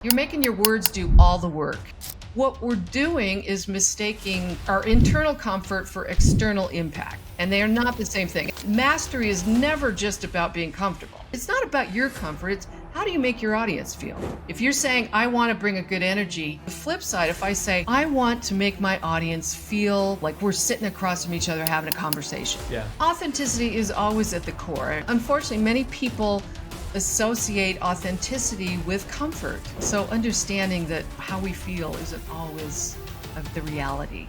You're making your words do all the work. What we're doing is mistaking our internal comfort for external impact, and they are not the same thing. Mastery is never just about being comfortable. It's not about your comfort, it's how do you make your audience feel? If you're saying, I want to bring a good energy, the flip side, if I say, I want to make my audience feel like we're sitting across from each other having a conversation. Authenticity is always at the core. Unfortunately, many people associate authenticity with comfort. So understanding that how we feel isn't always the reality.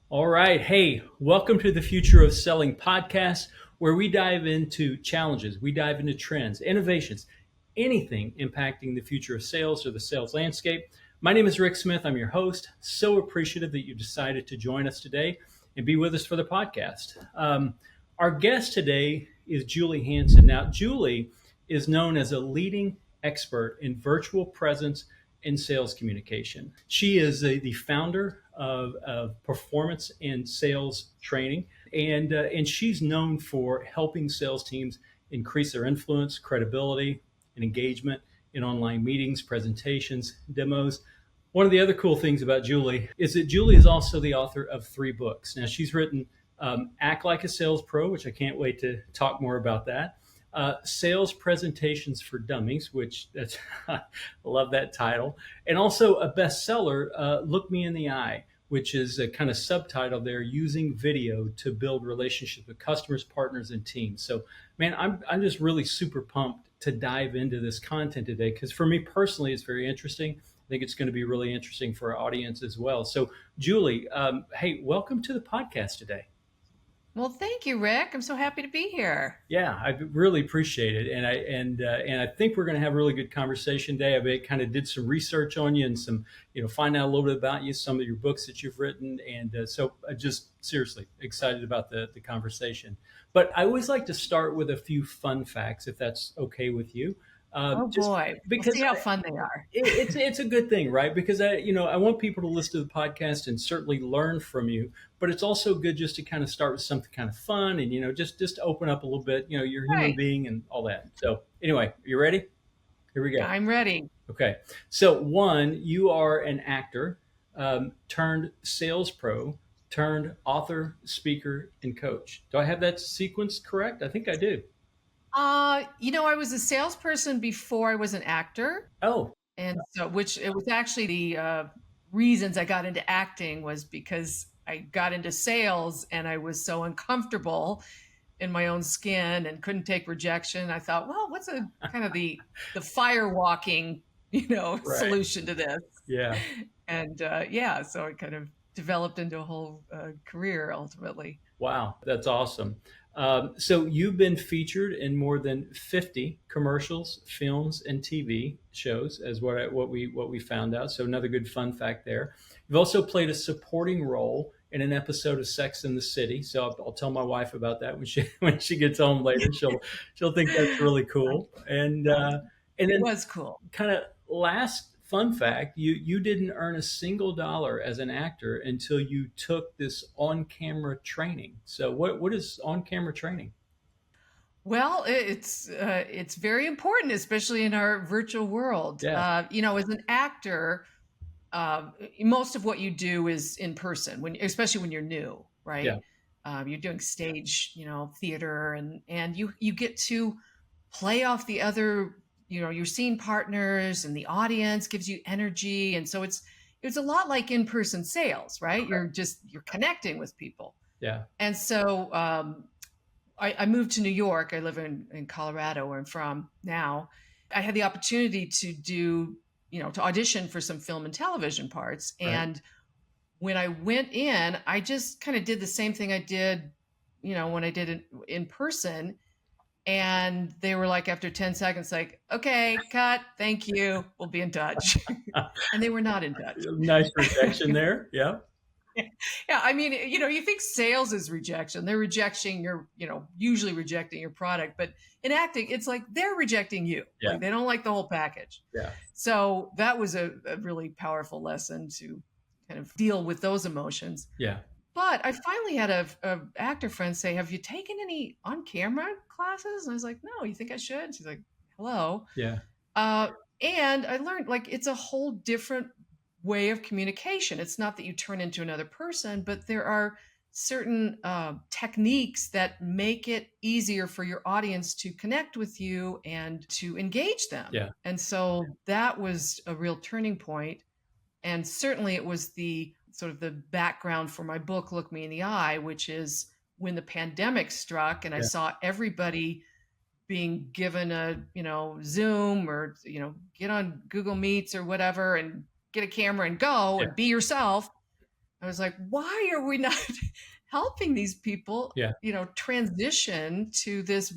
All right. Hey, welcome to the Future of Selling podcast, where we dive into challenges, we dive into trends, innovations, anything impacting the future of sales or the sales landscape. My name is Rick Smith. I'm your host. So appreciative that you decided to join us today and be with us for the podcast. Our guest today is Julie Hansen. Now, Julie is known as a leading expert in virtual presence and sales communication. She is the founder of performance and sales training, and she's known for helping sales teams increase their influence, credibility, and engagement in online meetings, presentations, demos. One of the other cool things about Julie is that Julie is also the author of 3 books. Now, she's written Act Like a Sales Pro, which I can't wait to talk more about that. Sales Presentations for Dummies, which that's I love that title. And also a bestseller, Look Me in the Eye, which is a kind of subtitle there, using video to build relationships with customers, partners, and teams. So, man, I'm just really super pumped to dive into this content today, because for me personally, it's very interesting. I think it's going to be really interesting for our audience as well. So, Julie, hey, welcome to the podcast today. Well, thank you, Rick. I'm so happy to be here. Yeah, I really appreciate it, and I think we're going to have a really good conversation today. I kind of did some research on you and some, find out a little bit about you, some of your books that you've written, and so I'm just seriously excited about the conversation. But I always like to start with a few fun facts, if that's okay with you. Oh boy, Because we'll see how fun they are. It's a good thing, right? Because I want people to listen to the podcast and certainly learn from you. But it's also good just to kind of start with something kind of fun and just open up a little bit. You're a human being and all that. So anyway, you ready? Here we go. I'm ready. Okay. So one, you are an actor turned sales pro turned author, speaker, and coach. Do I have that sequence correct? I think I do. I was a salesperson before I was an actor. Oh. And so, which it was actually the reasons I got into acting was because I got into sales and I was so uncomfortable in my own skin and couldn't take rejection. I thought, well, what's a kind of the firewalking, Right. solution to this? Yeah. And so it kind of developed into a whole career ultimately. Wow, that's awesome. So you've been featured in more than 50 commercials, films, and TV shows, as what we found out. So another good fun fact there. You've also played a supporting role in an episode of Sex and the City. So I'll tell my wife about that when she gets home later. She'll think that's really cool. And then it was cool. Kind of last fun fact, you didn't earn a single dollar as an actor until you took this on-camera training. So what is on-camera training? Well, it's very important, especially in our virtual world. Yeah. As an actor, most of what you do is in person, especially when you're new, right? Yeah. You're doing stage, theater, and you get to play off the other, your scene partners, and the audience gives you energy, and so it's a lot like in-person sales, right? Okay. You're connecting with people. Yeah. And so I moved to New York. I live in Colorado, where I'm from now. I had the opportunity to do, to audition for some film and television parts. Right. And when I went in, I just kind of did the same thing I did, when I did it in person. And they were like, after 10 seconds, like, okay, cut. Thank you. We'll be in touch. And they were not in touch. Nice rejection there. Yeah. Yeah. I mean, you think sales is rejection. They're rejecting usually rejecting your product. But in acting, it's like they're rejecting you. Yeah. Like they don't like the whole package. Yeah. So that was a really powerful lesson to kind of deal with those emotions. Yeah. But I finally had a actor friend say, "Have you taken any on camera classes?" And I was like, "No, you think I should?" And she's like, "Hello." Yeah. Uh, and I learned like it's a whole different way of communication. It's not that you turn into another person, but there are certain techniques that make it easier for your audience to connect with you and to engage them. Yeah. And so that was a real turning point. And certainly it was the sort of the background for my book, Look Me in the Eye, which is when the pandemic struck and I Yeah. saw everybody being given a, Zoom or, get on Google Meets or whatever and get a camera and go Yeah. and be yourself. I was like, why are we not helping these people, Yeah. transition to this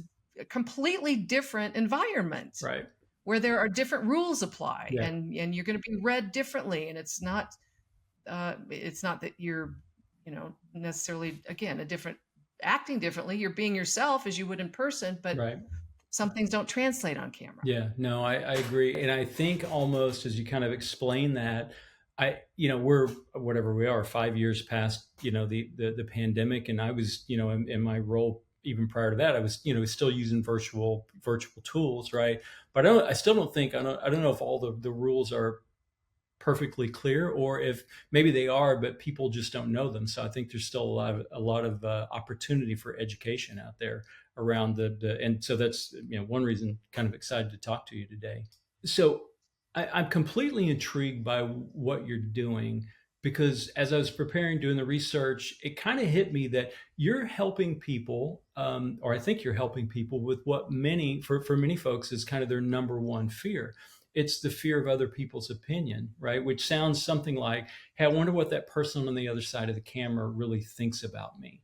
completely different environment Right. where there are different rules apply Yeah. and you're going to be read differently. And it's not that you're, necessarily, again, a different acting differently. You're being yourself as you would in person, but Right. some things don't translate on camera. Yeah, no, I agree. And I think almost as you kind of explain that, we're whatever we are, 5 years past, the pandemic. And I was, in my role, even prior to that, I was, still using virtual tools. Right. But I still don't think, I don't know if all the rules are perfectly clear or if maybe they are, but people just don't know them. So I think there's still a lot of opportunity for education out there around and so that's, one reason kind of excited to talk to you today. So I'm completely intrigued by what you're doing because as I was preparing, doing the research, it kind of hit me that you're helping people, or I think you're helping people with what for many folks is kind of their number one fear. It's the fear of other people's opinion, right? Which sounds something like, hey, I wonder what that person on the other side of the camera really thinks about me.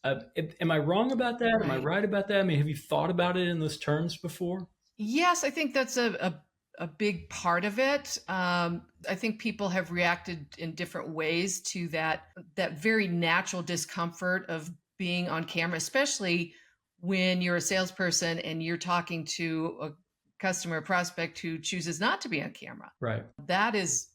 Am I wrong about that? Am I Right. right about that? I mean, have you thought about it in those terms before? Yes, I think that's a big part of it. I think people have reacted in different ways to that very natural discomfort of being on camera, especially when you're a salesperson and you're talking to a customer prospect who chooses not to be on camera. Right. That is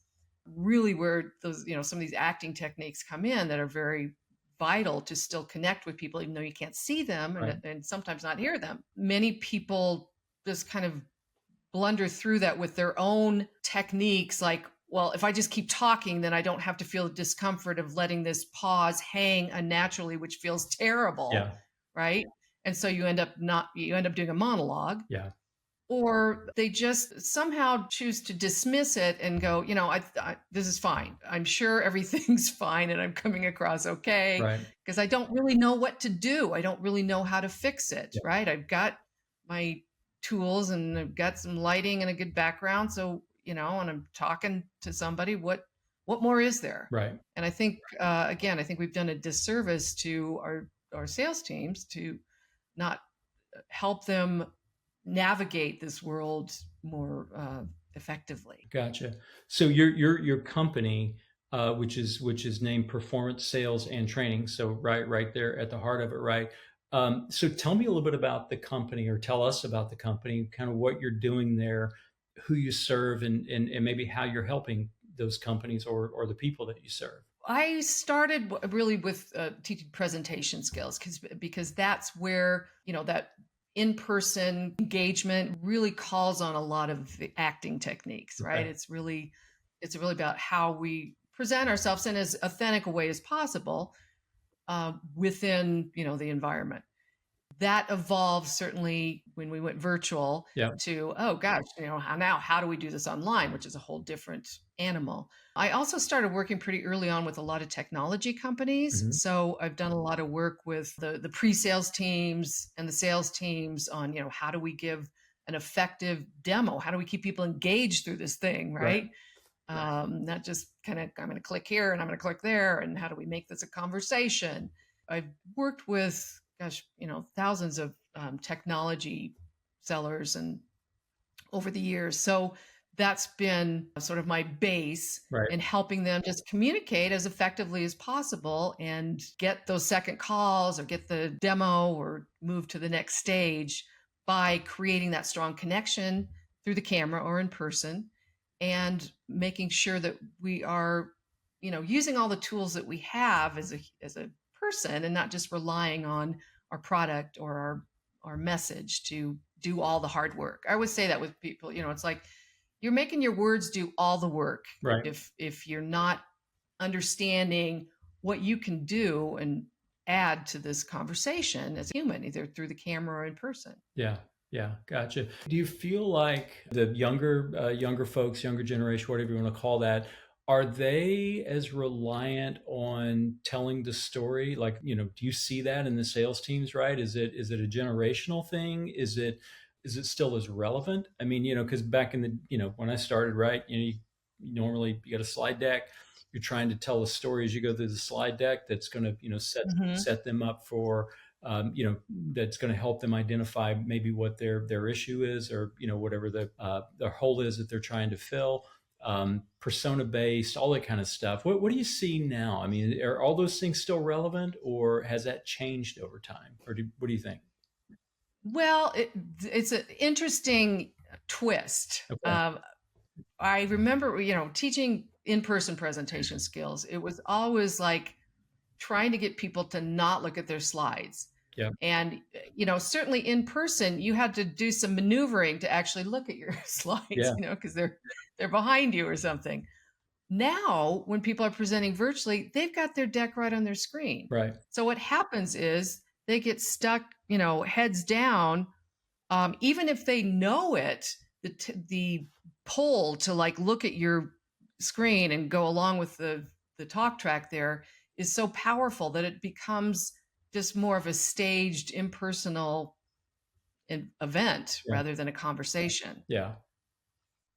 really where those, some of these acting techniques come in that are very vital to still connect with people, even though you can't see them Right. and sometimes not hear them. Many people just kind of blunder through that with their own techniques like, well, if I just keep talking, then I don't have to feel the discomfort of letting this pause hang unnaturally, which feels terrible, Yeah. right? And so you end up doing a monologue, Yeah. or they just somehow choose to dismiss it and go, this is fine. I'm sure everything's fine and I'm coming across okay Right. because I don't really know what to do. I don't really know how to fix it, Yeah. right? I've got my tools and I've got some lighting and a good background. So, and I'm talking to somebody, what more is there? Right. And I think, again, I think we've done a disservice to our sales teams to not help them navigate this world more effectively. Gotcha. So your company, which is named Performance Sales and Training. So right there at the heart of it, right? So tell me a little bit about the company, or tell us about the company, kind of what you're doing there, who you serve, and maybe how you're helping those companies or the people that you serve. I started really with teaching presentation skills because that's where that in-person engagement really calls on a lot of the acting techniques, right? Okay. It's really about how we present ourselves in as authentic a way as possible within the environment. That evolved certainly when we went virtual Yeah. to, oh gosh, how do we do this online, which is a whole different animal. I also started working pretty early on with a lot of technology companies. Mhm. So I've done a lot of work with the pre-sales teams and the sales teams on, how do we give an effective demo? How do we keep people engaged through this thing, Right. right? Not just kind of, I'm going to click here and I'm going to click there. And how do we make this a conversation? I've worked with, gosh, thousands of technology sellers and over the years. So that's been sort of my base Right. in helping them just communicate as effectively as possible and get those second calls or get the demo or move to the next stage by creating that strong connection through the camera or in person and making sure that we are using all the tools that we have as a person, and not just relying on our product or our message to do all the hard work. I always say that with people, it's like you're making your words do all the work. Right. If you're not understanding what you can do and add to this conversation as a human, either through the camera or in person. Yeah. Yeah. Gotcha. Do you feel like the younger folks, younger generation, whatever you want to call that, are they as reliant on telling the story? Like, do you see that in the sales teams, right? Is it a generational thing? Is it still as relevant? I mean, because back in the, when I started, right, you normally you got a slide deck. You're trying to tell a story as you go through the slide deck that's going to, set them up for, that's going to help them identify maybe what their issue is, or, whatever their hole is that they're trying to fill. Persona based, all that kind of stuff. What do you see now? I mean, are all those things still relevant, or has that changed over time? Or what do you think? Well, it's an interesting twist. Okay. I remember, teaching in-person presentation skills. It was always like trying to get people to not look at their slides. Yeah. And, certainly in person, you had to do some maneuvering to actually look at your slides, Yeah. because they're behind you or something. Now, when people are presenting virtually, they've got their deck right on their screen. Right. So what happens is they get stuck, heads down. Even if they know it, the pull to like look at your screen and go along with the talk track there is so powerful that it becomes just more of a staged, impersonal event rather than a conversation. Yeah.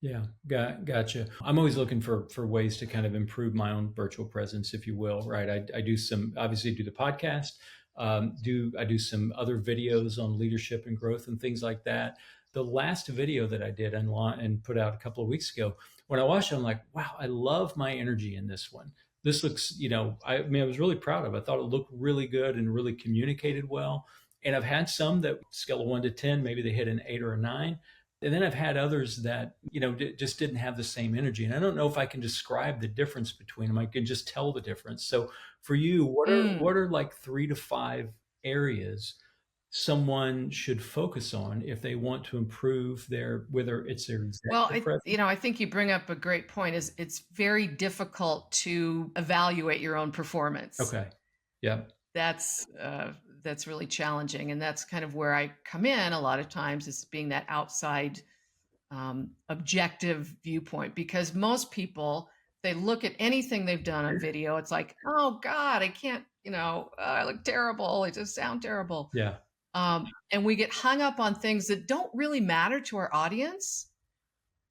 Yeah, gotcha. I'm always looking for ways to kind of improve my own virtual presence, if you will, right? I do obviously do the podcast, I do some other videos on leadership and growth and things like that. The last video that I did and put out a couple of weeks ago, when I watched it, I'm like, wow, I love my energy in this one. This looks, I was really proud of it. I thought it looked really good and really communicated well. And I've had some that scale of 1 to 10, maybe they hit an 8 or a 9. And then I've had others that, just didn't have the same energy. And I don't know if I can describe the difference between them. I can just tell the difference. So for you, what are like 3 to 5 areas someone should focus on if they want to improve whether it's their executive presence? I think you bring up a great point. Is it's very difficult to evaluate your own performance. Okay. Yeah. That's really challenging. And that's kind of where I come in a lot of times, is being that outside objective viewpoint, because most people, they look at anything they've done on video, it's like, oh God, I can't, I look terrible. I just sound terrible. Yeah. And we get hung up on things that don't really matter to our audience.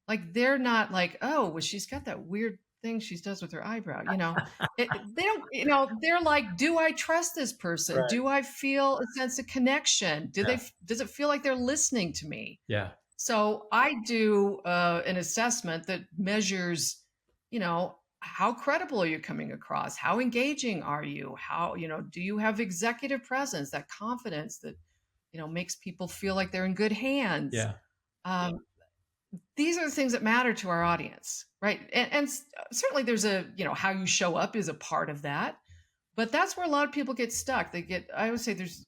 Like they're not like, oh, well, she's got that weird thing she does with her eyebrow, they don't, they're like, do I trust this person? Right. Do I feel a sense of connection? Does it feel like they're listening to me? Yeah. So I do an assessment that measures, how credible are you coming across? How engaging are you? How, do you have executive presence, that confidence that, makes people feel like they're in good hands? Yeah. These are the things that matter to our audience, right? And certainly there's how you show up is a part of that, but that's where a lot of people get stuck. I would say there's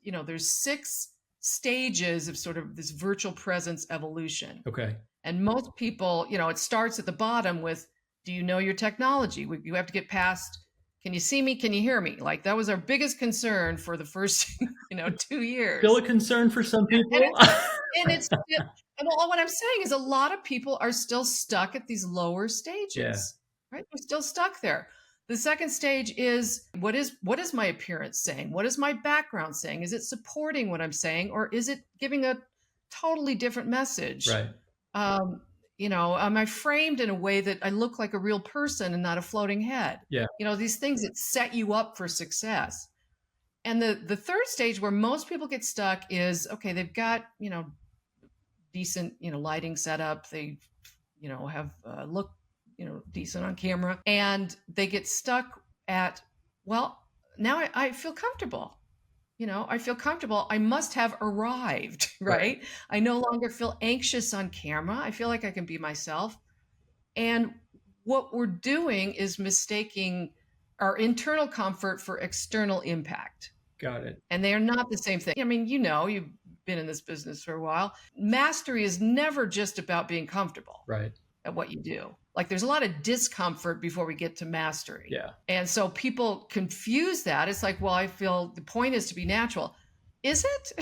6 stages of sort of this virtual presence evolution. Okay. And most people, it starts at the bottom with, do you know your technology? You have to get past, can you see me? Can you hear me? Like that was our biggest concern for the first, 2 years. Still a concern for some people. And what I'm saying is a lot of people are still stuck at these lower stages, right? They're still stuck there. The second stage is, what is my appearance saying? What is my background saying? Is it supporting what I'm saying, or is it giving a totally different message? Right. Am I framed in a way that I look like a real person and not a floating head? Yeah. These things that set you up for success. And the third stage where most people get stuck is, okay, they've got, decent, lighting setup. They, have look, decent on camera, and they get stuck at, well, now I feel comfortable. I feel comfortable. I must have arrived, right? I no longer feel anxious on camera. I feel like I can be myself. And What we're doing is mistaking our internal comfort for external impact. Got it. And they are not the same thing. I mean, you've been in this business for a while. Mastery is never just about being comfortable Right. at what you do. Like there's a lot of discomfort before we get to mastery. Yeah. And so people confuse that. It's like, well, I feel the point is to be natural. Is it?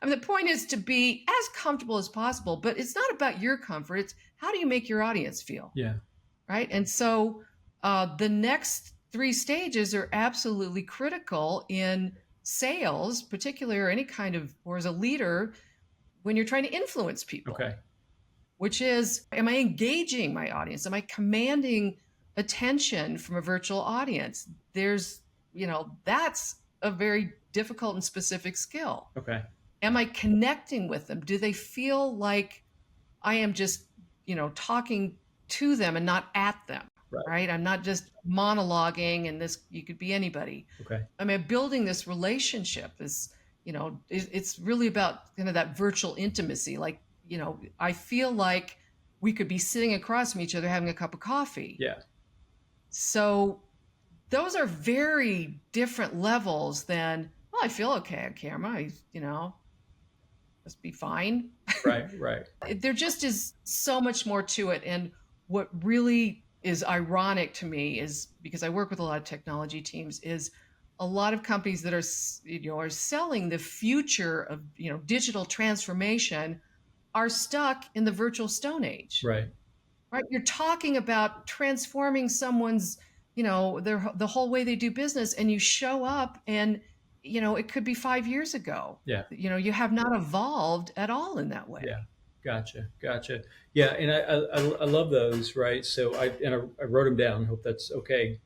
I mean, the point is to be as comfortable as possible, but it's not about your comfort. It's how do you make your audience feel? Yeah. Right. And so the next three stages are absolutely critical in sales, particularly, or any kind of, or as a leader, when you're trying to influence people. Okay. Which is, am I engaging my audience? Am I commanding attention from a virtual audience? That's a very difficult and specific skill. Okay. Am I connecting with them? Do they feel like I am just, talking to them and not at them? Right? I'm not just monologuing, and this, you could be anybody. Okay. I mean, building this relationship is, it's really about kind of that virtual intimacy. Like, I feel like we could be sitting across from each other having a cup of coffee. Yeah. So those are very different levels than, well, I feel okay on camera. Must be fine. Right. Right. There just is so much more to it. And what really is ironic to me is, because I work with a lot of technology teams, is a lot of companies that are selling the future of digital transformation are stuck in the virtual Stone Age. Right. Right. You're talking about transforming someone's, the whole way they do business, and you show up and, it could be 5 years ago. Yeah. You have not evolved at all in that way. Yeah. Gotcha. Yeah. And I love those. Right. So I wrote them down. Hope that's okay.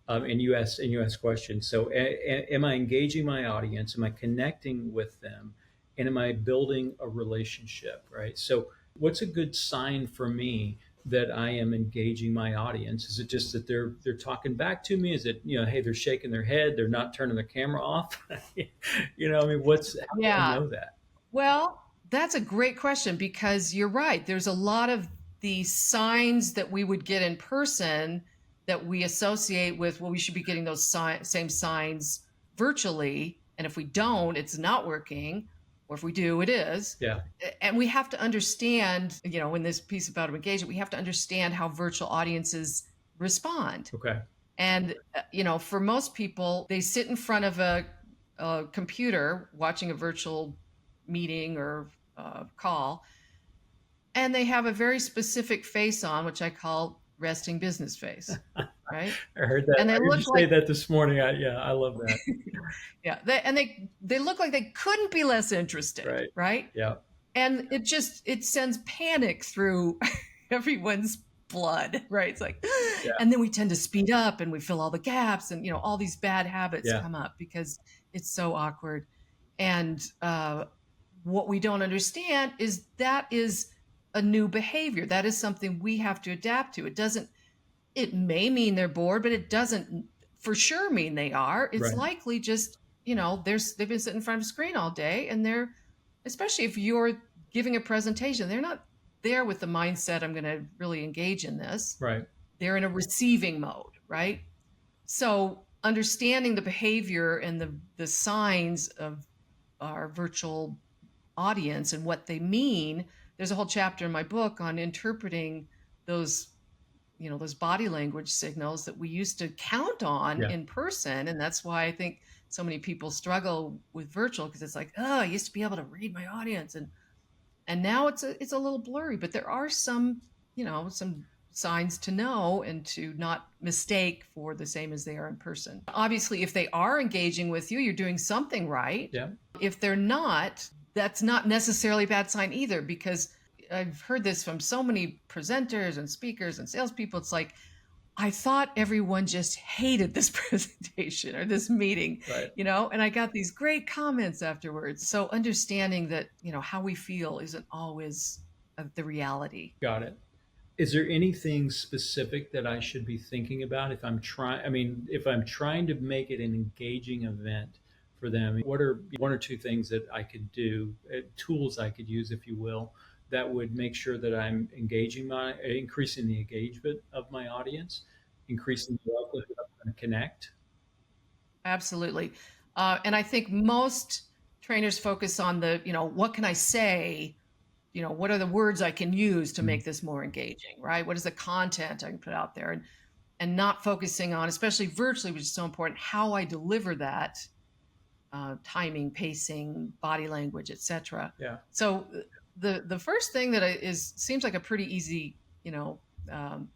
And you asked questions. So am I engaging my audience? Am I connecting with them? And am I building a relationship? Right. So what's a good sign for me that I am engaging my audience? Is it just that they're talking back to me? Is it, hey, they're shaking their head, they're not turning the camera off? How do I know that? Well, that's a great question, because you're right. There's a lot of the signs that we would get in person that we associate with, well, we should be getting those same signs virtually. And if we don't, it's not working. Or if we do, it is. Yeah. And we have to understand, in this piece about engagement, we have to understand how virtual audiences respond. Okay. And, for most people, they sit in front of a computer watching a virtual meeting or call, and they have a very specific face on, which I call resting business face. Right? I heard that. And they look say that this morning. I love that. Yeah. They look like they couldn't be less interested. Right? Yeah. And it sends panic through everyone's blood. Right? It's like, yeah. And then we tend to speed up and we fill all the gaps, and, all these bad habits come up because it's so awkward. And what we don't understand is that is a new behavior. That is something we have to adapt to. It may mean they're bored, but it doesn't for sure mean they are. It's likely just, they've been sitting in front of a screen all day, and especially if you're giving a presentation, they're not there with the mindset, I'm going to really engage in this. Right. They're in a receiving mode. Right. So understanding the behavior and the signs of our virtual audience and what they mean. There's a whole chapter in my book on interpreting those body language signals that we used to count on in person. And that's why I think so many people struggle with virtual, because it's like, oh, I used to be able to read my audience. And now it's a little blurry, but there are some signs to know and to not mistake for the same as they are in person. Obviously, if they are engaging with you, you're doing something right. Yeah. If they're not, that's not necessarily a bad sign either, because I've heard this from so many presenters and speakers and salespeople. It's like, I thought everyone just hated this presentation or this meeting, and I got these great comments afterwards. So understanding that, how we feel isn't always the reality. Got it. Is there anything specific that I should be thinking about if I'm trying to make it an engaging event for them? What are one or two things that I could do, tools I could use, if you will, that would make sure that I'm increasing the engagement of my audience, increasing the likelihood I'm going to connect. Absolutely. And I think most trainers focus on the, what can I say? What are the words I can use to Mm. make this more engaging, right? What is the content I can put out there? And not focusing on, especially virtually, which is so important, how I deliver that, timing, pacing, body language, etc. Yeah. So the first thing that seems like a pretty easy, um,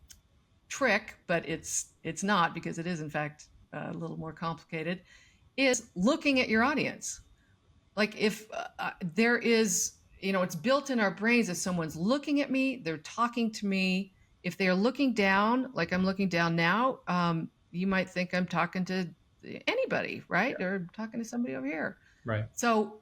trick, but it's not, because it is in fact a little more complicated, is looking at your audience. Like if there is, it's built in our brains, if someone's looking at me, they're talking to me. If they're looking down, like I'm looking down now, you might think I'm talking to anybody, right? Yeah. Or talking to somebody over here. Right. So,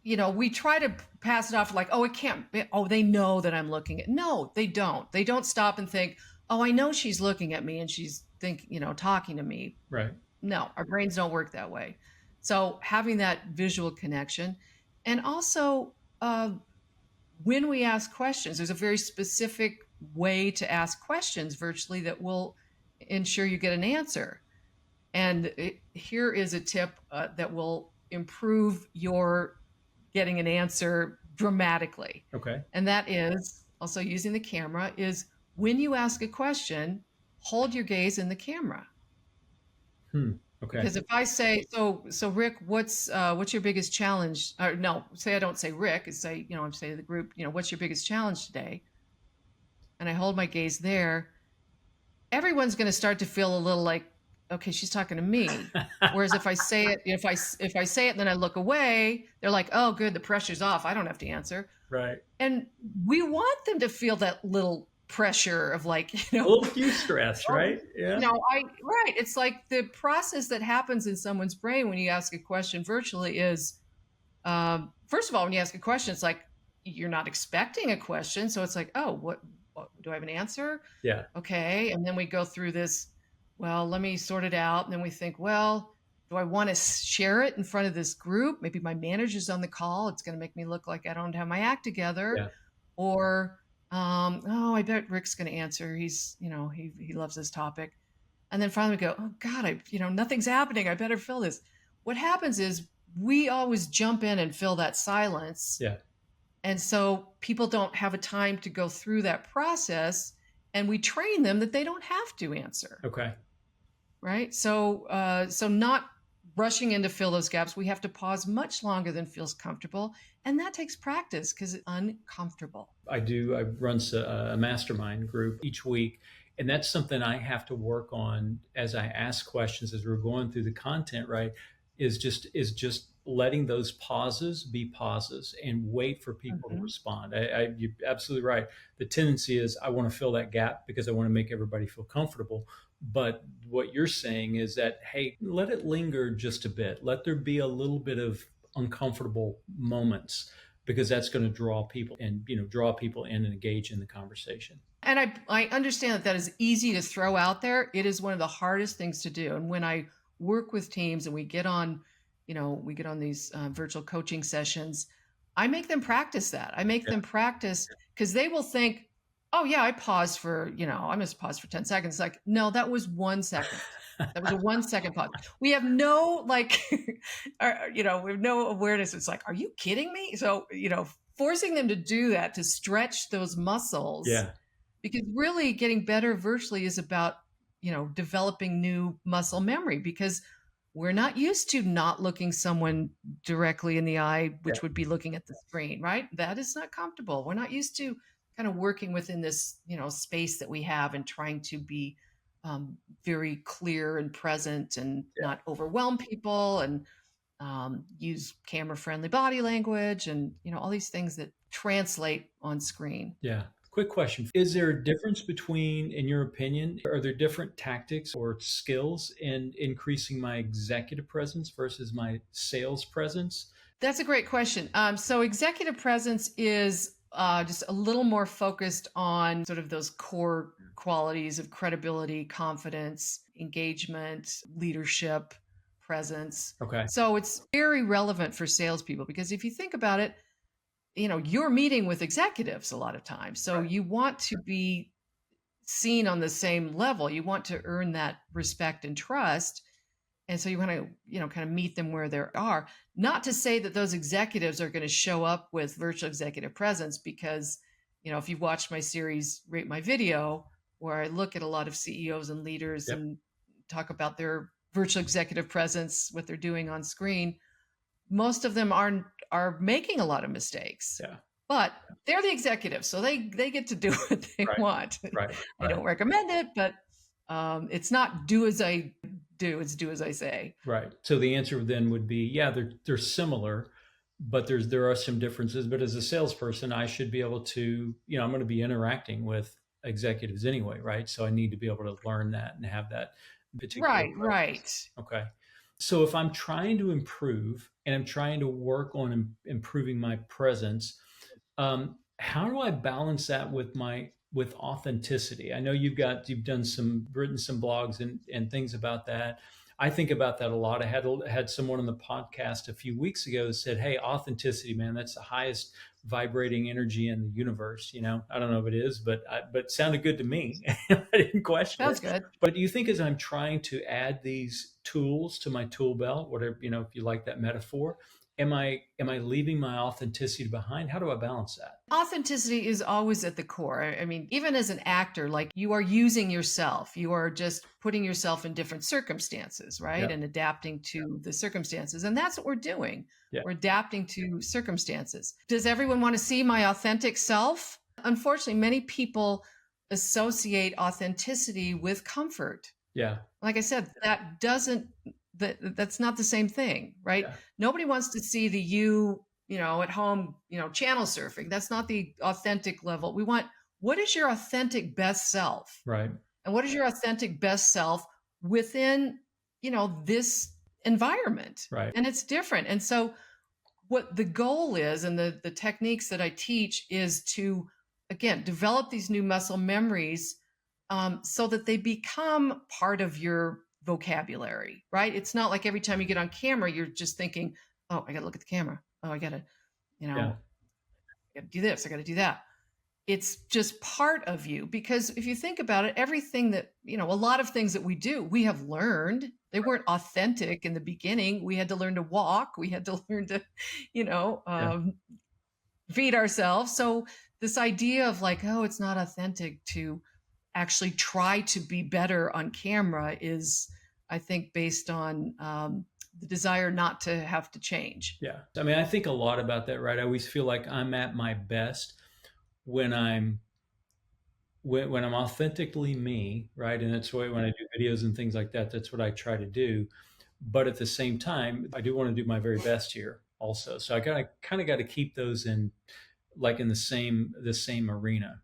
we try to pass it off like, oh, it can't be, oh, they know that I'm looking at. No, they don't. They don't stop and think, oh, I know she's looking at me and she's talking to me. Right. No, our brains don't work that way. So having that visual connection, and also when we ask questions, there's a very specific way to ask questions virtually that will ensure you get an answer. And here is a tip that will improve your getting an answer dramatically. Okay. And that is also using the camera, is when you ask a question, hold your gaze in the camera. Okay. Because if I say, so Rick, what's your biggest challenge? Or no, say I don't say Rick, I say, I'm saying to the group, what's your biggest challenge today? And I hold my gaze there. Everyone's going to start to feel a little like, okay, she's talking to me. Whereas if I say it, if I say it and then I look away, they're like, oh, good, the pressure's off. I don't have to answer. Right. And we want them to feel that little pressure of like, A little eustress, right? Yeah. Right. It's like the process that happens in someone's brain when you ask a question virtually is, first of all, when you ask a question, it's like you're not expecting a question. So it's like, oh, what do I have an answer? Yeah. Okay. And then we go through this, well, let me sort it out. And then we think, well, do I want to share it in front of this group? Maybe my manager's on the call. It's going to make me look like I don't have my act together. Yeah. Or, oh, I bet Rick's going to answer. He's, he loves this topic. And then finally we go, oh God, nothing's happening. I better fill this. What happens is we always jump in and fill that silence. Yeah. And so people don't have a time to go through that process, and we train them that they don't have to answer. Okay. Right. So, so not rushing in to fill those gaps. We have to pause much longer than feels comfortable. And that takes practice because it's uncomfortable. I run a mastermind group each week. And that's something I have to work on as I ask questions, as we're going through the content, right? Is just letting those pauses be pauses and wait for people to respond. You're absolutely right. The tendency is I want to fill that gap because I want to make everybody feel comfortable. But what you're saying is that, hey, let it linger just a bit. Let there be a little bit of uncomfortable moments, because that's going to draw people in and engage in the conversation. And I understand that is easy to throw out there. It is one of the hardest things to do. And when I work with teams and we get on these virtual coaching sessions, I make them practice that. I make them practice, because they will think, oh yeah, I paused for, I must pause for 10 seconds. Like, no, that was 1 second. That was a 1 second pause. We have no we have no awareness. It's like, are you kidding me? So, forcing them to do that, to stretch those muscles. Yeah. Because really getting better virtually is about, developing new muscle memory, because we're not used to not looking someone directly in the eye, which would be looking at the screen, right? That is not comfortable. We're not used to kind of working within this, space that we have and trying to be very clear and present and not overwhelm people, and use camera-friendly body language and, all these things that translate on screen. Yeah. Quick question. Is there a difference between, in your opinion, are there different tactics or skills in increasing my executive presence versus my sales presence? That's a great question. So executive presence is just a little more focused on sort of those core qualities of credibility, confidence, engagement, leadership, presence. Okay. So it's very relevant for salespeople, because if you think about it, you're meeting with executives a lot of times. So Right. you want to be seen on the same level. You want to earn that respect and trust. And so you want to, kind of meet them where they are. Not to say that those executives are going to show up with virtual executive presence, because, if you've watched my series, Rate My Video, where I look at a lot of CEOs and leaders Yep. and talk about their virtual executive presence, what they're doing on screen, most of them are making a lot of mistakes. Yeah. But they're the executives, so they get to do what they Right. want. Right. I Right. don't recommend it, but it's not do as I do, it's do as I say. Right. So the answer then would be, yeah, they're similar, but there are some differences. But as a salesperson, I should be able to, I'm going to be interacting with executives anyway, right? So I need to be able to learn that and have that particular Right, focus. right. Okay. So if I'm trying to improve and I'm trying to work on improving my presence, how do I balance that with authenticity? I know you've written some blogs and things about that. I think about that a lot. I had someone on the podcast a few weeks ago that said, "Hey, authenticity, man, that's the highest vibrating energy in the universe." I don't know if it is, but it sounded good to me. I didn't question Sounds it. good. But do you think as I'm trying to add these tools to my tool belt, whatever, if you like that metaphor, am I leaving my authenticity behind? How do I balance that? Authenticity is always at the core. I mean, even as an actor, like, you are using yourself. You are just putting yourself in different circumstances, right? Yeah. And adapting to the circumstances. And that's what we're doing. Yeah. We're adapting to circumstances. Does everyone want to see my authentic self? Unfortunately, many people associate authenticity with comfort. Yeah. Like I said, that's not the same thing, right? Yeah. Nobody wants to see the at home, channel surfing. That's not the authentic level. We want, what is your authentic best self? Right. And what is your authentic best self within, this environment? Right. And it's different. And so what the goal is, and the techniques that I teach, is to, again, develop these new muscle memories, so that they become part of your vocabulary, right? It's not like every time you get on camera, you're just thinking, oh, I got to look at the camera. Oh, I got to, Yeah. I got to do this. I got to do that. It's just part of you, because if you think about it, everything that, a lot of things that we do, we have learned. They weren't authentic in the beginning. We had to learn to walk. We had to learn to, Yeah. feed ourselves. So this idea of like, oh, it's not authentic to actually try to be better on camera is, I think, based on the desire not to have to change. Yeah. I mean, I think a lot about that, right? I always feel like I'm at my best when I'm authentically me, right? And that's why when I do videos and things like that, that's what I try to do. But at the same time, I do want to do my very best here also. So I kind of got to keep those in the same arena.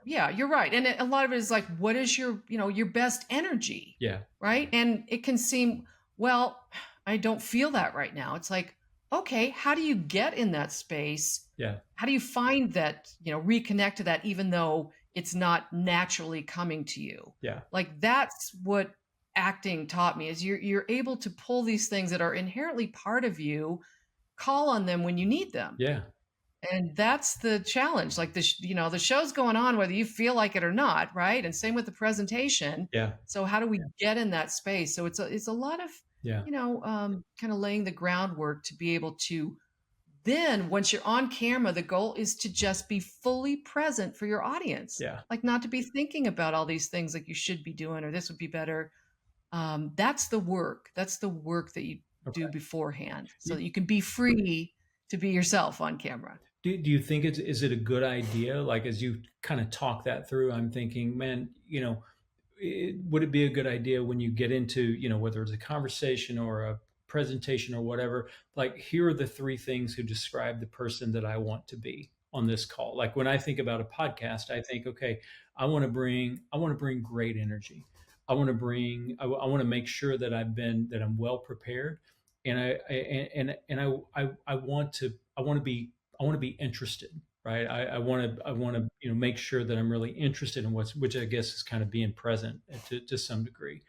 Yeah, you're right. And a lot of it is like, what is your best energy? Yeah. Right. And it can seem, well, I don't feel that right now. It's like, okay, how do you get in that space? Yeah. How do you find that, reconnect to that, even though it's not naturally coming to you? Yeah. Like, that's what acting taught me, is you're able to pull these things that are inherently part of you, call on them when you need them. Yeah. And that's the challenge. Like, the show's going on whether you feel like it or not, right? And same with the presentation. Yeah. So how do we get in that space? So it's a lot of, Yeah. kind of laying the groundwork to be able to, then once you're on camera, the goal is to just be fully present for your audience. Yeah. Like, not to be thinking about all these things like you should be doing, or this would be better. That's the work. That's the work that you do beforehand, so that you can be free to be yourself on camera. Do you think is it a good idea? Like, as you kind of talk that through, I'm thinking, man, would it be a good idea when you get into, whether it's a conversation or a presentation or whatever, like, here are the three things who describe the person that I want to be on this call. Like, when I think about a podcast, I think, okay, I want to bring great energy. I want to make sure that I'm well prepared. And I want to be interested, right? I want to make sure that I'm really interested in which I guess is kind of being present to some degree.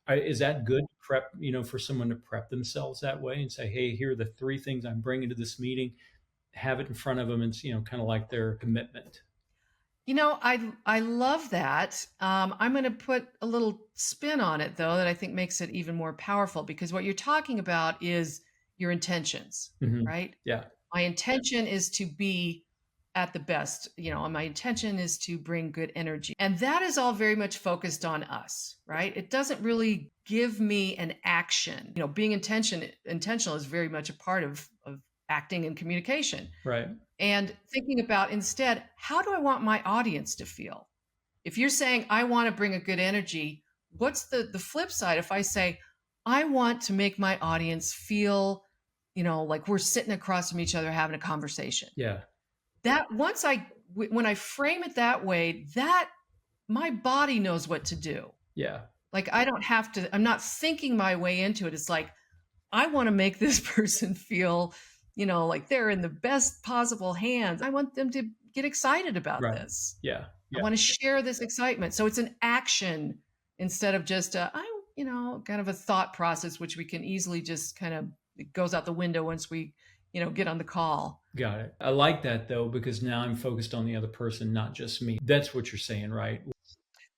Is that good prep, for someone to prep themselves that way and say, hey, here are the three things I'm bringing to this meeting. have it in front of them and, kind of like their commitment. I love that. I'm going to put a little spin on it, though, that I think makes it even more powerful, because what you're talking about is your intentions, Hmm. right? Yeah. My intention is to be at the best, and my intention is to bring good energy. And that is all very much focused on us, right? It doesn't really give me an action. Being intentional is very much a part of acting and communication. Right. And thinking about instead, how do I want my audience to feel? If you're saying, I want to bring a good energy, what's the flip side? If I say, I want to make my audience feel, like we're sitting across from each other having a conversation. Yeah. That when I frame it that way, that my body knows what to do. Yeah. Like I don't have to, I'm not thinking my way into it. It's like, I want to make this person feel, like they're in the best possible hands. I want them to get excited about Right. this. Yeah. I Yeah. want to share this excitement. So it's an action instead of just kind of a thought process, which we can easily just kind of, it goes out the window once we, get on the call. Got it. I like that though, because now I'm focused on the other person, not just me. That's what you're saying, right?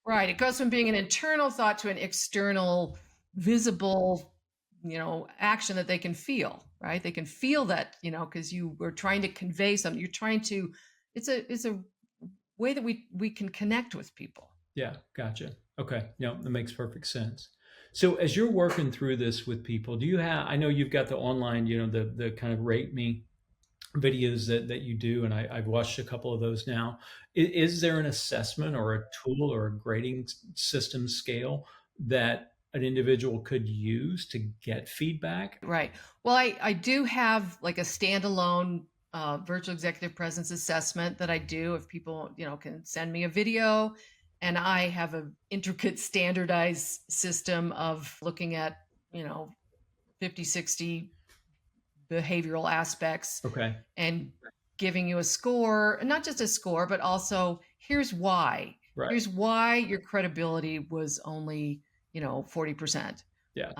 Right. It goes from being an internal thought to an external, visible, action that they can feel, right? They can feel that, because you were trying to convey something. You're trying to, it's a way that we can connect with people. Yeah. Gotcha. Okay. No, that makes perfect sense. So as you're working through this with people, do you have, I know you've got the online, the kind of rate me videos that you do, and I've watched a couple of those now. Is there an assessment or a tool or a grading system scale that an individual could use to get feedback? Right. Well, I do have like a standalone virtual executive presence assessment that I do. If people, can send me a video, and I have an intricate standardized system of looking at, 50, 60 behavioral aspects Okay. and giving you a score, not just a score, but also here's why. Right. Here's why your credibility was only, 40%. Yeah.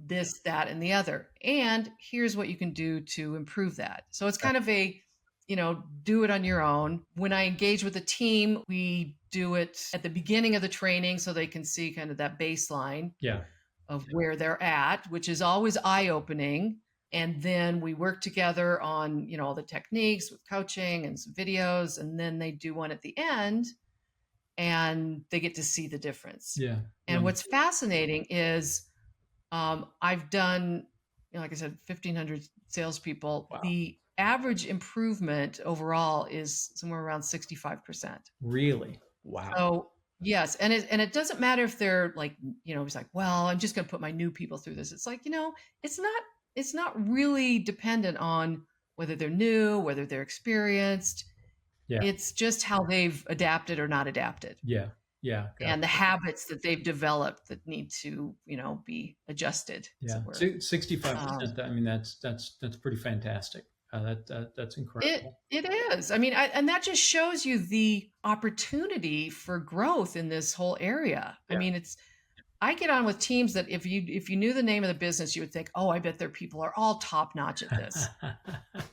This, that, and the other. And here's what you can do to improve that. So it's kind of a, do it on your own. When I engage with a team, we do it at the beginning of the training so they can see kind of that baseline Yeah. of where they're at, which is always eye-opening. And then we work together on, all the techniques with coaching and some videos. And then they do one at the end and they get to see the difference. Yeah. And what's fascinating is I've done, like I said, 1,500 salespeople. Wow. The average improvement overall is somewhere around 65%. Really? Wow. So yes, and it doesn't matter if they're like, it's like, well, I'm just going to put my new people through this. It's like, it's not really dependent on whether they're new, whether they're experienced. Yeah. It's just how they've adapted or not adapted. Yeah. Yeah. And the habits that they've developed that need to, be adjusted. Yeah. 65%. I mean, that's pretty fantastic. That's incredible. It is. I mean, and that just shows you the opportunity for growth in this whole area. Yeah. I mean, I get on with teams that if you knew the name of the business, you would think, oh, I bet their people are all top notch at this.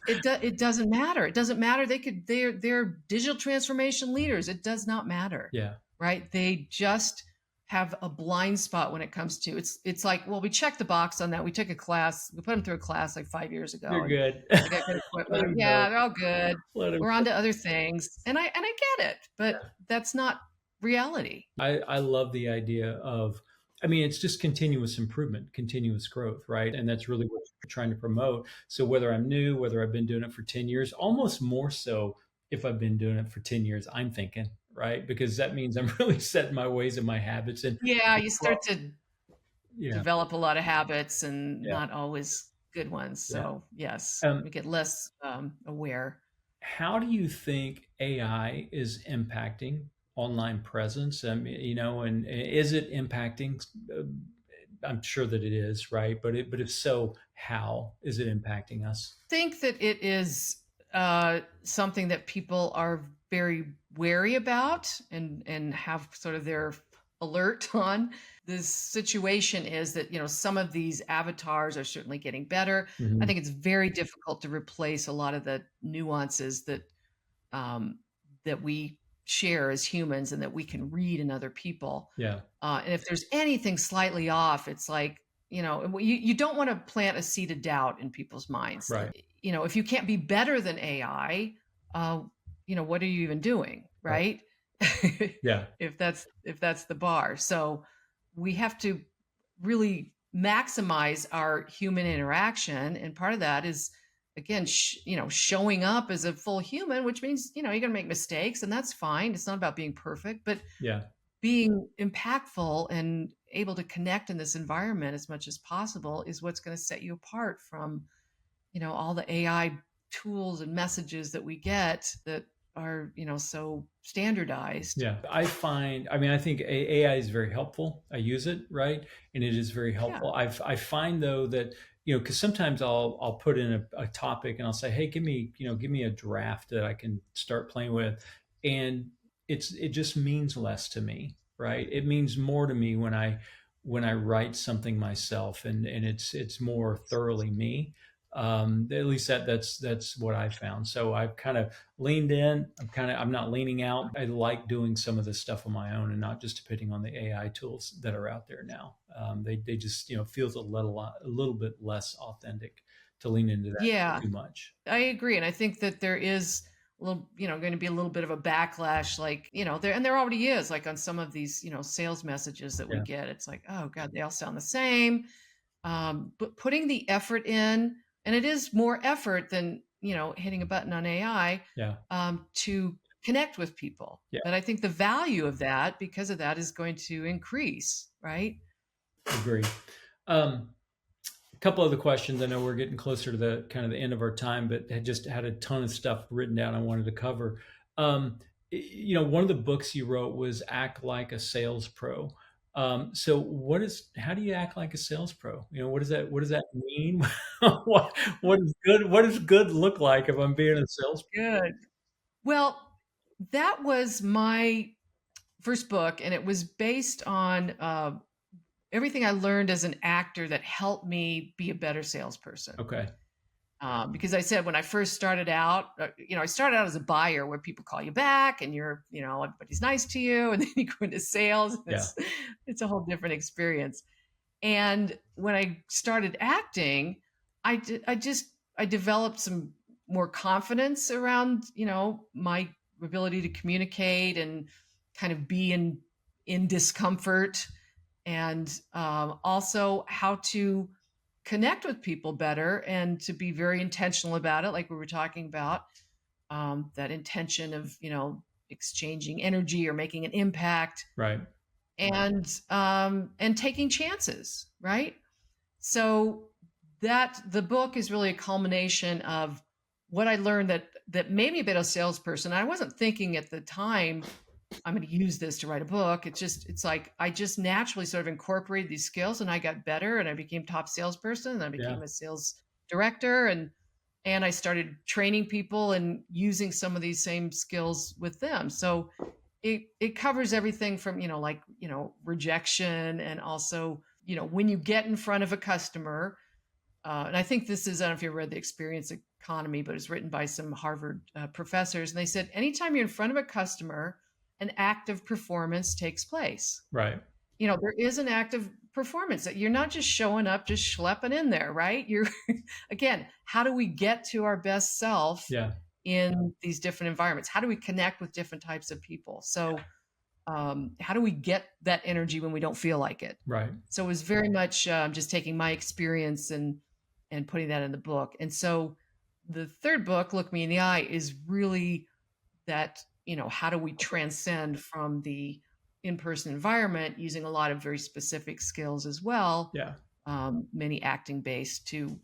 It doesn't matter. It doesn't matter. They're digital transformation leaders. It does not matter. Yeah. Right. They just have a blind spot when it comes to it's like, well, we checked the box on that. We took a class. We put them through a class like 5 years ago. You're good. They got good equipment. Yeah, they're all good. We're on to other things. And I get it, but that's not reality. I love the idea of, I mean, it's just continuous improvement, continuous growth, right? And that's really what you're trying to promote. So whether I'm new, whether I've been doing it for 10 years, almost more so if I've been doing it for 10 years, I'm thinking, right? Because that means I'm really setting my ways and my habits. And yeah, you start to develop a lot of habits and not always good ones. So yes, we get less aware. How do you think AI is impacting online presence? I mean, and is it impacting? I'm sure that it is, right? But if so, how is it impacting us? I think that it is something that people are very wary about and have sort of their alert on. the situation is that, some of these avatars are certainly getting better. I Hmm. think it's very difficult to replace a lot of the nuances um, that we share as humans and that we can read in other people. Yeah. And if there's anything slightly off, it's like, you don't want to plant a seed of doubt in people's minds. Right. If you can't be better than AI, uh, what are you even doing, Right. right? Yeah. if that's the bar. So we have to really maximize our human interaction, and part of that is, again, showing up as a full human, which means you're going to make mistakes, and that's fine. It's not about being perfect, but Yeah. being impactful and able to connect in this environment as much as possible is what's going to set you apart from all the AI tools and messages that we get that are so standardized. Yeah, I mean, I think AI is very helpful. I use it, right? And it is very Yeah. helpful. I find though that, because sometimes I'll put in a topic and I'll say, hey, give me a draft that I can start playing with. And it just means less to me, right? It means more to me when I write something myself and it's more thoroughly me. At least that's what I found. So I've kind of leaned in. I'm not leaning out. I like doing some of this stuff on my own and not just depending on the AI tools that are out there now. They just, feels a little bit less authentic to lean into that Yeah, too much. I agree. And I think that there is a little, going to be a little bit of a backlash, like, there already is, like on some of these, sales messages that we Yeah. get. It's like, oh God, they all sound the same. But putting the effort in, and it is more effort than, hitting a button on AI, Yeah. to connect with people. Yeah. But I think the value of that, because of that, is going to increase, right? Agree. Um, a couple other questions. I know we're getting closer to the kind of the end of our time, but had just had a ton of stuff written down I wanted to cover. Um, one of the books you wrote was Act Like a Sales Pro. So how do you act like a sales pro? What does that mean? What does good look like if I'm being a sales? Good. Well, that was my first book, and it was based on everything I learned as an actor that helped me be a better salesperson. Okay. Because I said when I first started out, I started out as a buyer where people call you back and everybody's nice to you, and then you go into sales, and Yeah. it's a whole different experience. And when I started acting, I developed some more confidence around, my ability to communicate and kind of be in discomfort, and also how to connect with people better and to be very intentional about it, like we were talking about, that intention of exchanging energy or making an impact, Right. and taking chances, right? So that the book is really a culmination of what I learned that made me a better salesperson. I wasn't thinking at the time I'm going to use this to write a book. It's like I just naturally sort of incorporated these skills, and I got better, and I became top salesperson, and I Yeah. became a sales director, and I started training people and using some of these same skills with them. So it covers everything from, rejection, and also, when you get in front of a customer, and I think this is, I don't know if you ever read The Experience Economy, but it's written by some Harvard professors. And they said, anytime you're in front of a customer, an active performance takes place. Right. There is an active performance, that you're not just showing up, just schlepping in there, right? You're, again, how do we get to our best self Yeah. in these different environments? How do we connect with different types of people? So, how do we get that energy when we don't feel like it? Right. So it was very much just taking my experience and putting that in the book. And so the third book, Look Me in the Eye, is really that, how do we transcend from the in-person environment using a lot of very specific skills as well, Yeah. many acting based, to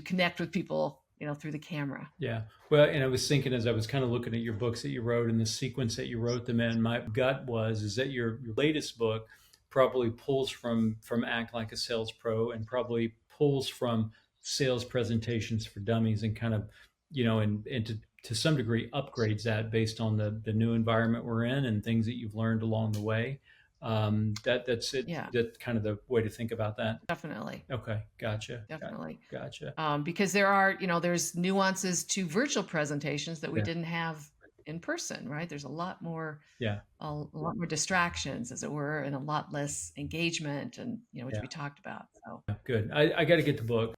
connect with people, through the camera. Yeah. Well, and I was thinking as I was kind of looking at your books that you wrote and the sequence that you wrote them in, my gut is that your latest book probably pulls from Act Like a Sales Pro and probably pulls from sales presentations for dummies and kind of, and to some degree upgrades that based on the new environment we're in and things that you've learned along the way. That's it. Yeah, That's kind of the way to think about that. definitely. Okay, gotcha. Definitely. Gotcha. Because there are, there's nuances to virtual presentations that we Yeah, didn't have in person, right? There's yeah, a lot more distractions, as it were, and a lot less engagement, and which yeah. we talked about. So Good. I got to get the book.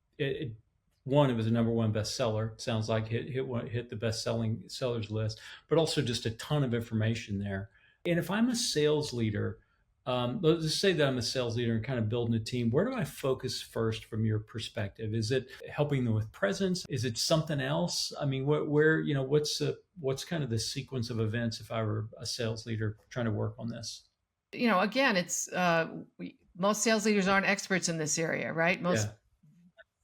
One, it was a #1 bestseller. Sounds like hit the best selling sellers list, but also just a ton of information there. And if I'm a sales leader, let's just say that I'm a sales leader and kind of building a team. Where do I focus first from your perspective? Is it helping them with presence? Is it something else? I mean, where what's kind of the sequence of events if I were a sales leader trying to work on this? again, it's most sales leaders aren't experts in this area, right? Yeah,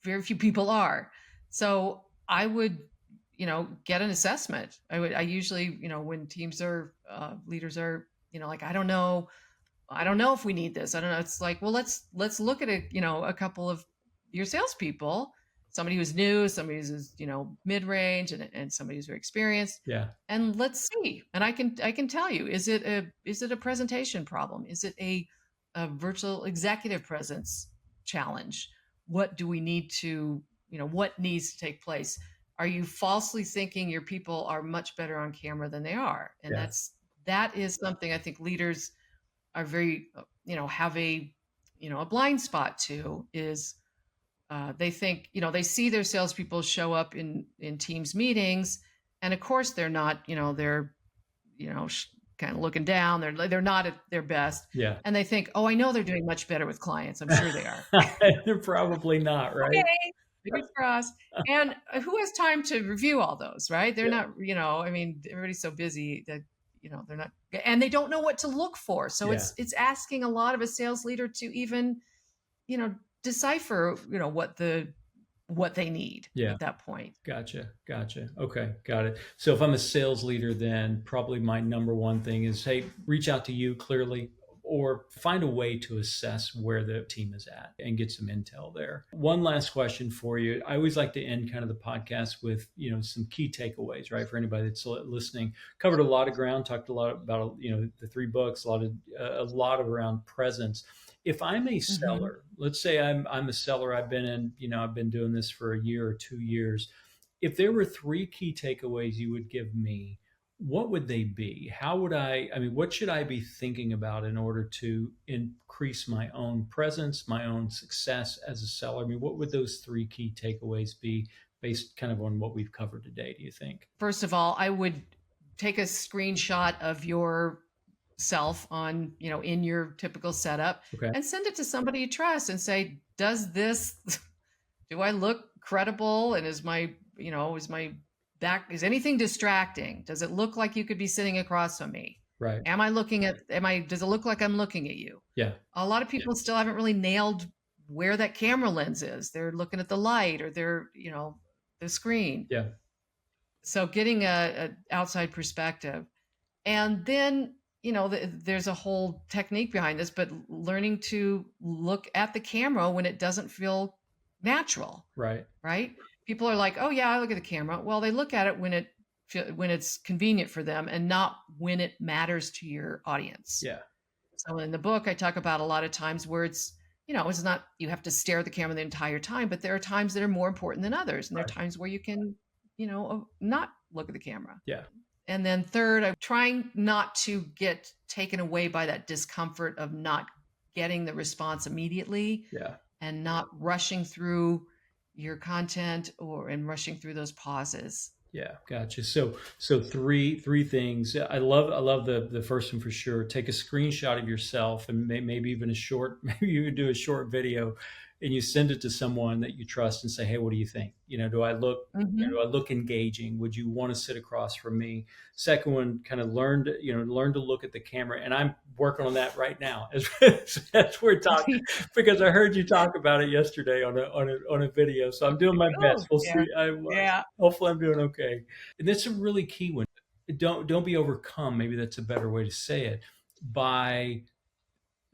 Very few people are. So I would, get an assessment. I usually, when teams are, leaders are, like, I don't know if we need this. I don't know. It's like, well, let's look at a couple of your salespeople, somebody who's new, somebody who's, mid range, and somebody who's very experienced, yeah, and let's see. And I can tell you, is it a presentation problem? Is it a virtual executive presence challenge? What do we need to, what needs to take place? Are you falsely thinking your people are much better on camera than they are? And yeah, that is something I think leaders are very, have a blind spot to, is they think, they see their salespeople show up in teams meetings, and of course they're not, they're, kind of looking down. They're not at their best, yeah. and they think, oh, I know they're doing much better with clients. I'm sure they are. They're probably not, right? Okay, fingers crossed. And who has time to review all those, right? They're Yeah, not, I mean, everybody's so busy that, they're not, and they don't know what to look for. So yeah, it's asking a lot of a sales leader to even, decipher, what they need yeah. at that point. Gotcha. Gotcha. Okay. Got it. So if I'm a sales leader, then probably my #1 thing is, hey, reach out to you clearly or find a way to assess where the team is at and get some intel there. One last question for you. I always like to end kind of the podcast with, some key takeaways, right? For anybody that's listening, covered a lot of ground, talked a lot about, the 3 books, a lot of around presence. If I'm a Hmm. seller, let's say I'm a seller, I've been doing this for a year or 2 years. If there were 3 key takeaways you would give me, what would they be? I mean, what should I be thinking about in order to increase my own presence, my own success as a seller? I mean, what would those 3 key takeaways be based kind of on what we've covered today, do you think? First of all, I would take a screenshot of your self on, in your typical setup, Okay. and send it to somebody you trust and say, does this, do I look credible? And is my back, is anything distracting? Does it look like you could be sitting across from me? Right. Does it look like I'm looking at you? Yeah. A lot of people still haven't really nailed where that camera lens is. They're looking at the light, or they're, the screen. Yeah. So getting a outside perspective. And then, there's a whole technique behind this, but learning to look at the camera when it doesn't feel natural, Right. right? People are like, oh yeah, I look at the camera. Well, they look at it when it's convenient for them, and not when it matters to your audience. Yeah. So in the book, I talk about a lot of times where it's not, you have to stare at the camera the entire time, but there are times that are more important than others. And there are Right. times where you can, not look at the camera. Yeah. And then third, I'm trying not to get taken away by that discomfort of not getting the response immediately, Yeah. and not rushing through your content, and rushing through those pauses. Yeah, gotcha. So three things. I love the first one for sure. Take a screenshot of yourself and maybe even a short, maybe you could do a short video, and you send it to someone that you trust and say, hey, what do you think? Do I look engaging? Would you want to sit across from me? Second one, kind of learn to look at the camera, and I'm working on that right now as we're talking, because I heard you talk about it yesterday on a video. So I'm doing my Oh, best. We'll yeah. see. Yeah. Hopefully I'm doing okay. And that's a really key one. Don't be overcome. Maybe that's a better way to say it, by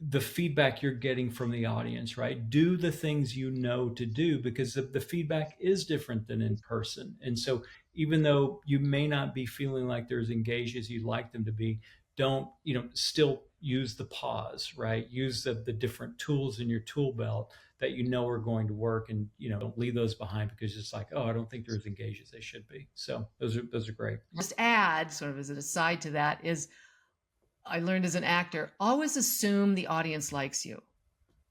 the feedback you're getting from the audience, right? Do the things you know to do, because the feedback is different than in person. And so even though you may not be feeling like they're as engaged as you'd like them to be, don't, still use the pause, right? Use the different tools in your tool belt that are going to work, and don't leave those behind because it's like, oh, I don't think they're as engaged as they should be. So those are great. Just add, sort of as an aside to that, is I learned as an actor, always assume the audience likes you.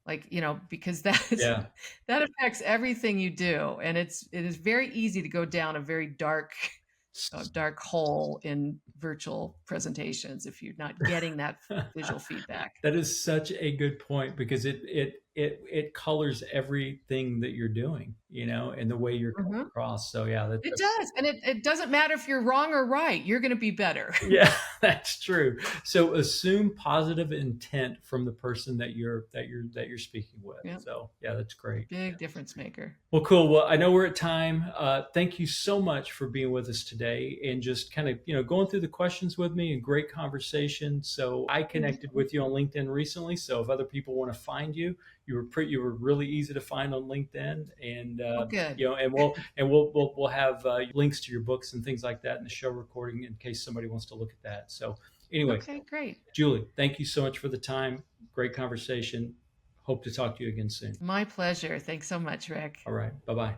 Like, because Yeah. that affects everything you do. And it is very easy to go down a very dark hole in virtual presentations if you're not getting that visual feedback. That is such a good point, because it colors everything that you're doing, and the way you're coming Mhm. across. So yeah, It does. And it doesn't matter if you're wrong or right. You're going to be better. yeah, that's true. So assume positive intent from the person that you're speaking with. Yeah. So yeah, that's great. Big difference maker. Well, cool. Well, I know we're at time. Thank you so much for being with us today and just kind of, going through the questions with me, and great conversation. So I connected with you on LinkedIn recently. So if other people want to find you, you were really easy to find on LinkedIn, and Oh, good. we'll have links to your books and things like that in the show recording in case somebody wants to look at that. So anyway, Okay, great. Julie, thank you so much for the time. Great conversation. Hope to talk to you again soon. My pleasure. Thanks so much, Rick. All right. Bye bye.